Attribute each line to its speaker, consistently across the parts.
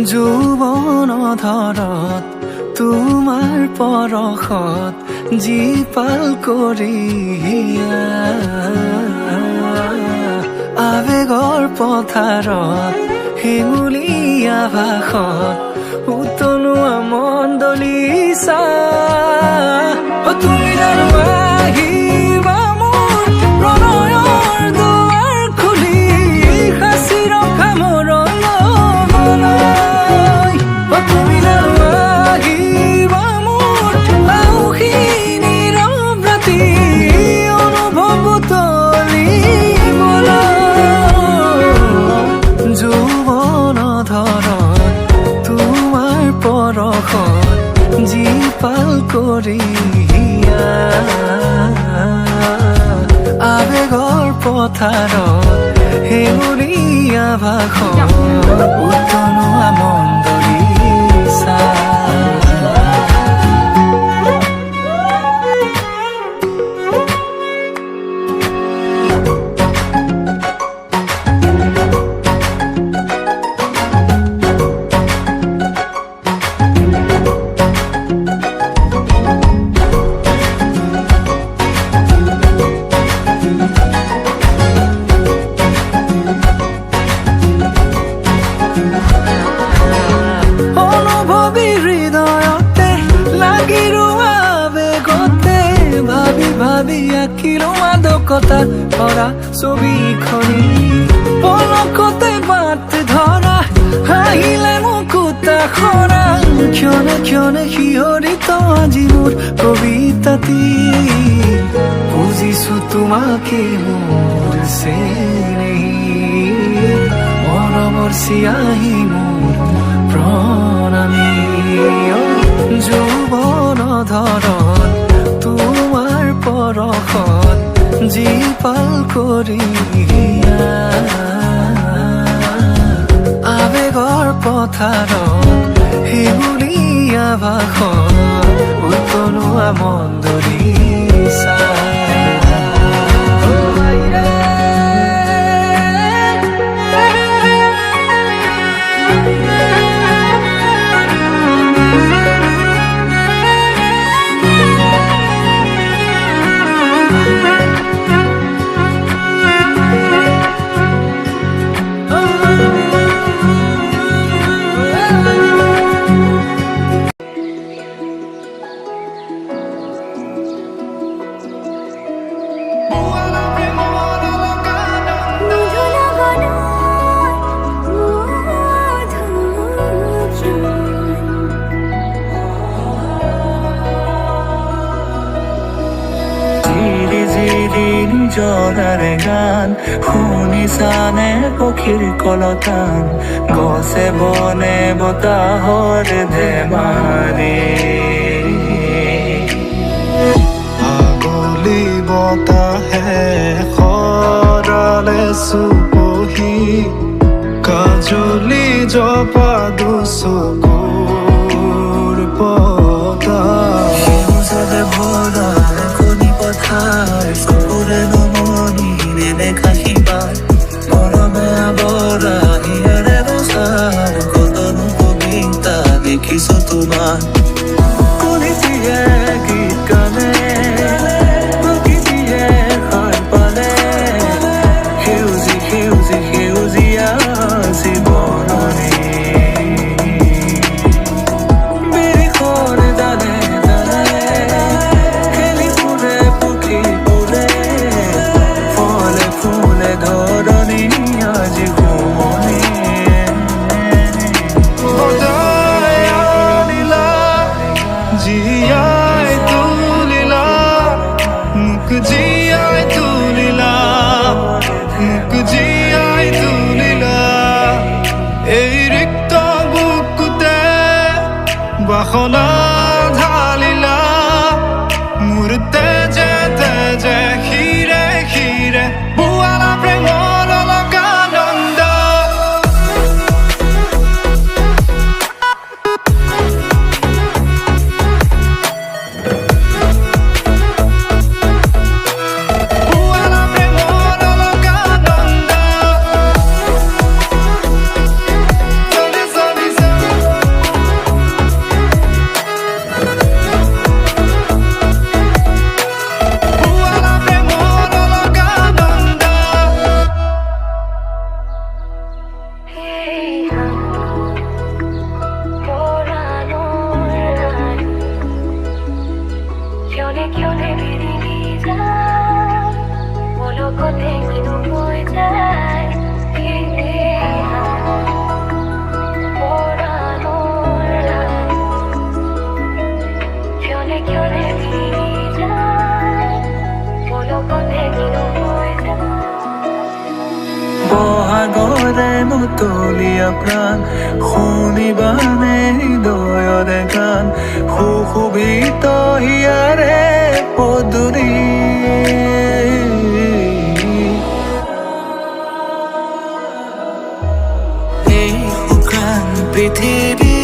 Speaker 1: যৌৱন ধাৰত তোমাৰ পৰশত জীপাল কৰি আবেগৰ পথাৰত হেঙুলীয়া ভাষত উতলোৱা মন দলিছা তুমি জানো আহিবা মোৰ প্ৰণয়ৰ দুৱাৰ খুলি সাঁচি ৰখা মোৰ জীপাল কৰি আবেগৰ পথাৰত হেঙুলীয়া ভাষত উতলোৱা মন দলিছা আঁকিলো মাদকতা ভৰা ছবিখনি পলকতে বাট ধৰা হাঁহিলে মুকুতা খৰা ক্ষণে ক্ষণে শিহৰিত আজি মোৰ কবিতাটি বুজিছো তোমাকে মোৰ চেনেহী মৰমৰ চিয়াহী মোৰ প্ৰণামী যৌৱন ধৰত তোমাৰ পৰশত জীপাল কৰি আবেগৰ পথাৰত হেঙুলীয়া ভাষত উতলোৱা মন দলিছা জৰাৰ গান শুনিছানে পক্ষীৰ কলতান গছে বনে বতাহৰ ধেমালি আগলি বতাহে সৰালে চুপহি কাজলি জপা দুচকুৰ পতা সেউজলে ভৰা কণী পথাৰ চকুৰে নমনি নেদেখা শিপা মৰমে আৱৰা হিয়াৰে বছাৰ কতনো কবিতা দেখিছো তোমাৰ কলিতিয়ে গীত গানে প্ৰকৃতিয়ে সাৰ পালে সেউজী সেউজী সেউজীয়া জীৱননী বাসনা ঢালিলা মোৰ তেজে তেজে শিৰে শিৰে বুৱালা প্ৰেমৰ অলকানন্দ
Speaker 2: क्यों ने मेरी जान बोलो कोते क्यों कोई जाए क्यों ने मेरी जान बोलो कोते क्यों कोई
Speaker 3: বহাগরে মুতলীয়া প্ৰাণ শুনিবানে হৃদয়ৰে গান সুশোভিত হিয়াৰে পদূলি এই শুকান পৃথিৱী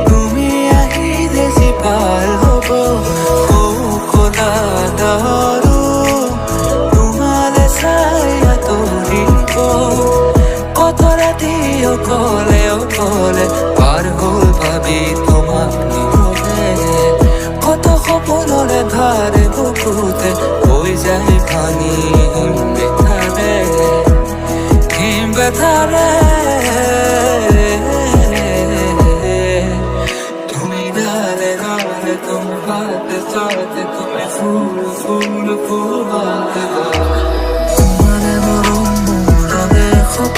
Speaker 3: তুমি আহিলে যিপাল হ'ব সুখলা দহৰো তোমালে চাই কত রাতি অকলে অকলে পার হল ভাবি তোমাক নিবলে কত সপনরে ধারে বুকুতে হৈ যায় পানী হিম ব্যথারে তুমি ডালে ডালে তুমি বাতে চলতে তুমি ফুল ফুল ফুল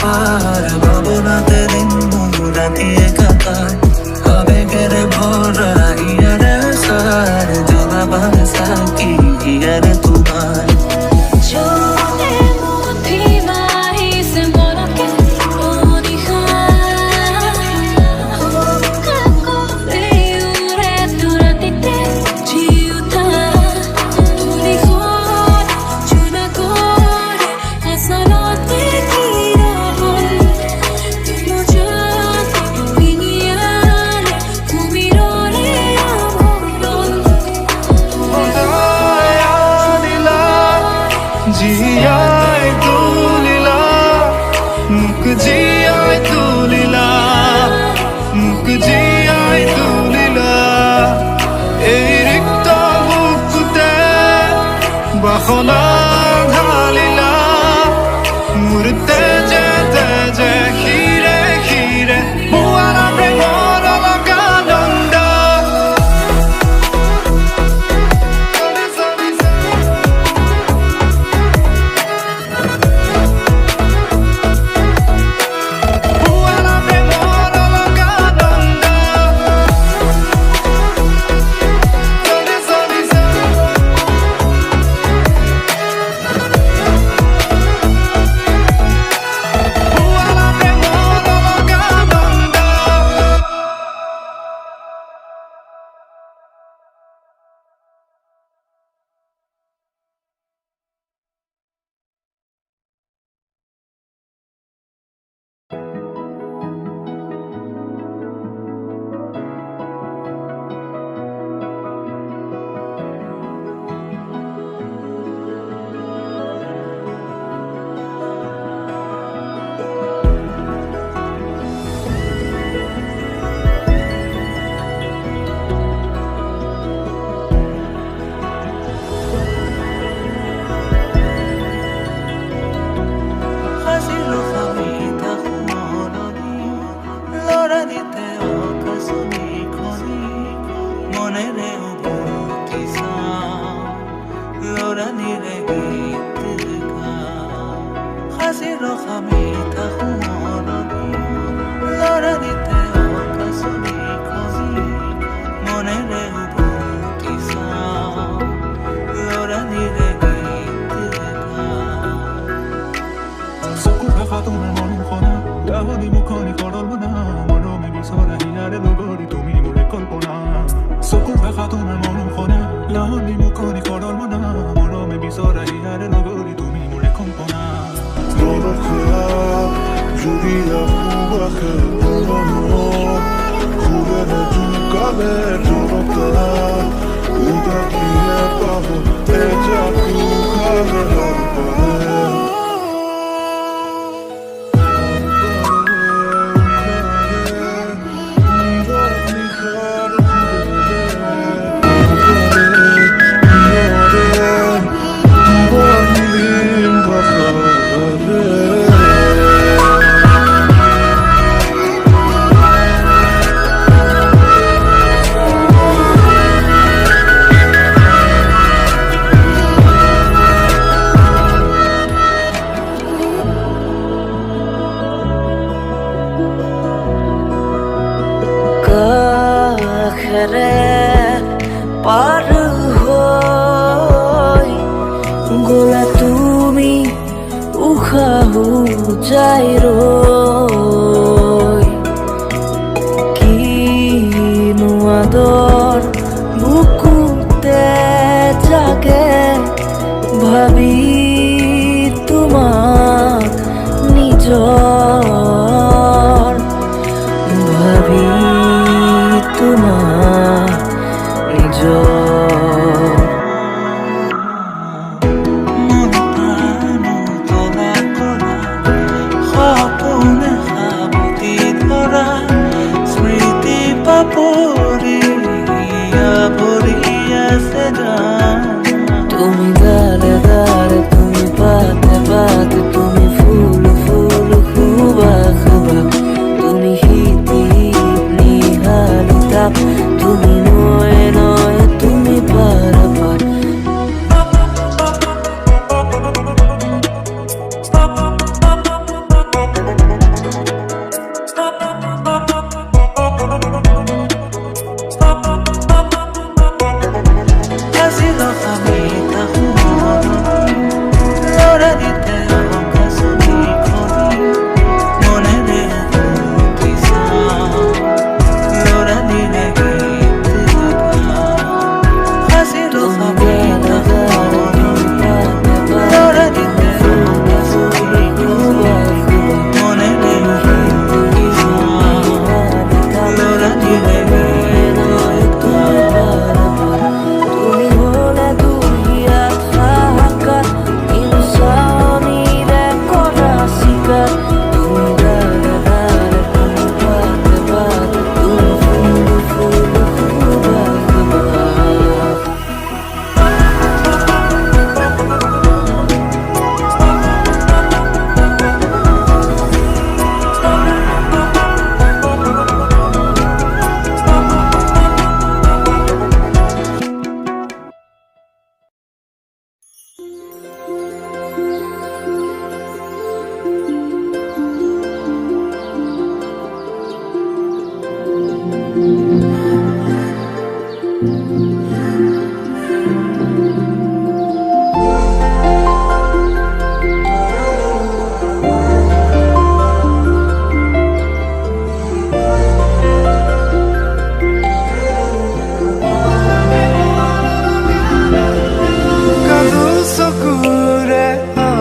Speaker 3: পার ভাবনাতে দিন মুরা দিয়ে কাটায় আবেগের ভরা ইয়ারে সার জোনা বাসা কি ইয়ারে তোমার
Speaker 1: জিয়াই তুলিলা মুখ জিয়াই তুলিলা মুখ জিয়াই তুলিলা এই রিক্ত বুকুতে বাসনা ঢালিলা মুরতে যেতে যে খিৰে খিৰে বুয়ালা প্ৰেমৰ লগা নন্দ
Speaker 3: তোৰ বুকুতে জাগে ভাবি তোমাক নিজৰ ভাবি তোমাক নিজৰ তুমি গালে গালে তুমি পাতে পাতে তুমি ফুল ফুল খুবা খুবা তুমি হিতি নিহালি তাপ তুমি নয় নয় তুমি পারাপার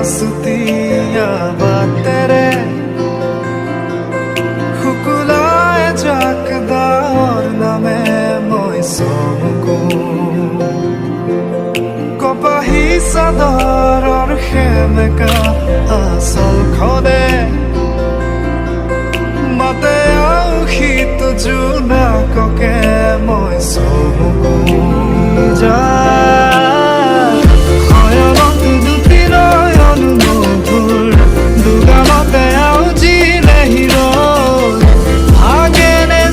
Speaker 1: सुतिया बातेरे हुकुलाए जाकदार नामे মই চমকো কপাহী চাদৰৰ সেমেকা আচলখনে মাতে আউশীত জোনাককে মই চমকো